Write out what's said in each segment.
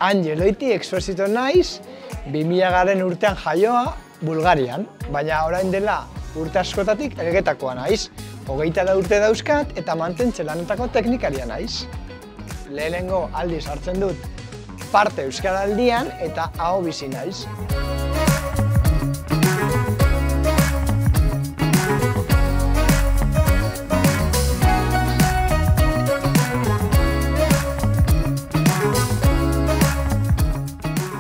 Angel Oiti Exposito naiz, 2000 urtean jaioa Bulgarian, baina orain dela urte askotatik Elgetakoa naiz. 24 urte dauzkat eta mantentze lanetako teknikaria naiz. Lehenengo aldiz hartzen dut parte Euskaraldian eta aho bizi naiz.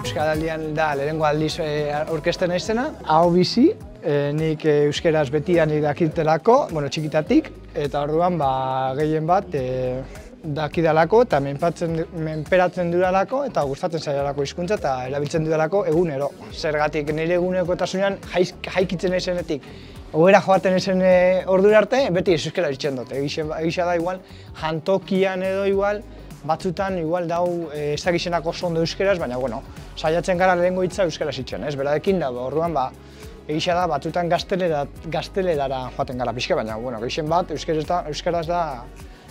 Euskaraldian da lehenengo aldiz aurkezten naizena, aho bizi. Nik euskeraz betidanik dakitelako, txikitatik, eta orduan gehien bat dakidalako eta menperatzen dudalako eta gustatzen zailako hizkuntza eta erabiltzen dudalako egunero. Zergatik nire egunerokotasunean jaikitzen ezenetik, ohera joaten ezen ordura arte, beti euskera ditzen dut. Egisa da igual, jantokian edo igual, batzutan igual dau ez dakizenak oso ondo euskeraz, baina saiatzen gara lehengo hitza euskaraz itzen, ez? Berarekin da, orduan egisa da, batzutan gaztelerara joaten gara pixka, baina gehien bat euskaraz da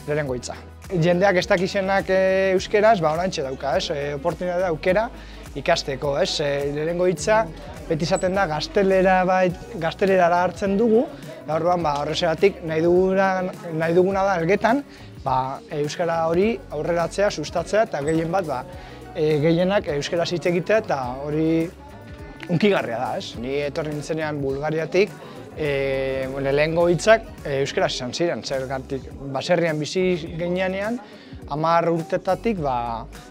lehenengo hitza. Jendeak ez dakizenak euskeraz, orantxe dauka, oportunitatea aukera ikasteko, lehenengo hitza beti izaten da gaztelerara hartzen dugu, orduan horrexegatik nahi duguna da Elgetan euskara hori aurreratzea, sustatzea eta gehien bat gehienak euskaraz hitz egitea eta hori hunkigarria da, ez? Ni etorri nintzenean Bulgariatik, lehengo hitzak euskaraz izan ziren, zergatik baserrian bizi ginean, 10 urtetatik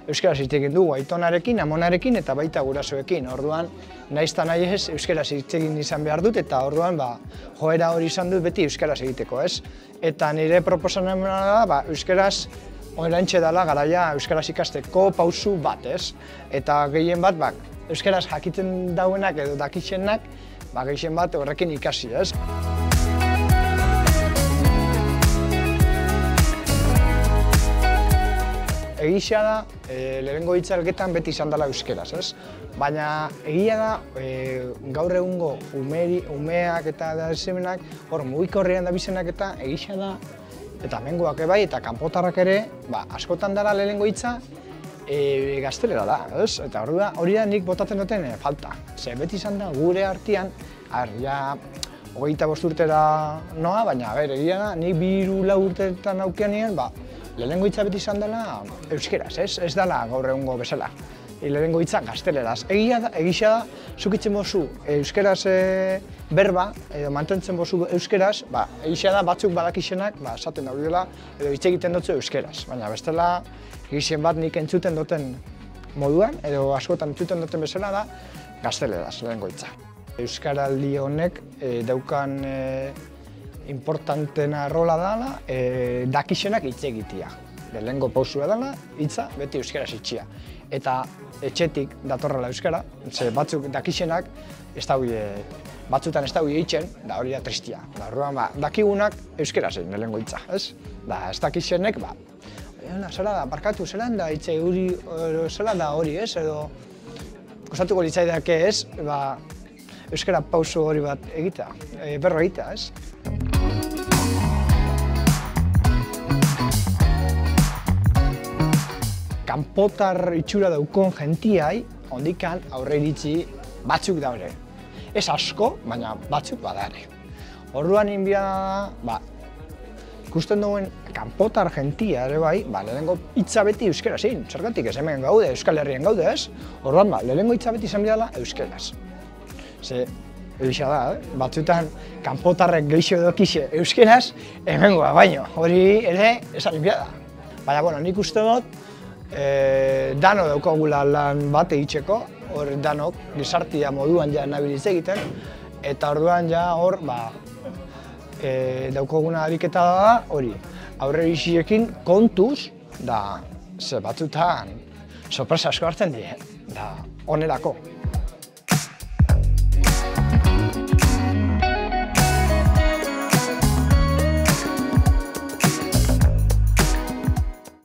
euskaraz hitz egin dugu, aitonarekin, amonarekin eta baita gurasoekin. Orduan, nahiz eta nahi ez, euskaraz hitz egin izan behar dut eta orduan joera hori izan dut beti euskaraz egiteko, ez? Eta nire proposamena da, euskaraz oraintxe dela garaia euskaraz ikasteko pausu bat, ez? Eta gehien bat, euskaraz jakitzen dauenak edo dakitzenak, gehien bat horrekin ikasi, ez? Egia da, lehenengo hitza Elgetan beti izan dela euskaraz, ez? Baina egia da, gaur egungo umeak eta semenak, hor mugikorrean dabizenak eta egia da, eta hemengoak bai, eta kanpotarrak ere, askotan dela lehenengo hitza, gaztelera da, ez? Eta hori da nik botatzen duten falta. Ze beti izan da gure artean, 25 urtera noa, baina egia da, nik 2-4 urteetan aukeanean, lehenengo hitza beti izan dela euskeraz, ez dela gaur egungo bezala. Lehenengo hitza gazteleraz. Egia da, zukitzen bozu euskeraz berba, edo mantentzen bozu euskeraz, egia da batzuk badakizenak, esaten daudela, edo hitz egiten dutzu euskeraz. Baina bestela, egizien bat nik entzuten duten moduan, edo askotan entzuten duten bezala da, gazteleraz lehenengo hitza. Euskaraldi honek daukan importantena rola dela, dakizenak hitz egitea. Lehenengo pausua dela, hitza beti euskaraz itxia. Eta etxetik datorrela euskara, batzuk dakizenak batzutan ez daude hitzen, da hori da tristia. Orduan dakigunak euskaraz egin lehenengo hitza, ez? Ez dakizenek, zela da, barkatu, zelan da hitze hori, zelan da hori, ez? Edo kostatuko litzaidake ez, euskara pausu hori bat egitea, berro egitea, ez? Kanpotar itxura daukon jentiai, ondikan aurre iritzi batzuk daude. Ez asko, baina batzuk badare. Orduan inbia da, ikusten duen kanpotar jentia ere bai, lehenengo hitza beti euskaraz egin. Zergatik ez hemen gaude, Euskal Herrian gaude ez? Orduan lehenengo hitza beti izan bidala euskaraz. Ze, egisa da, batzutan kanpotarrek geixo dokixe euskaraz, hemengoa baino. Hori ere esan inbia da. Baina, nik uste dut, dano daukagula lan bat egiteko, hor danok gizartia moduan ja nabiliz egiten, eta orduan ja hor daukaguna ariketa da hori. Aurre biziekin kontuz, da batzutan sorpresa asko hartzen die, da onerako.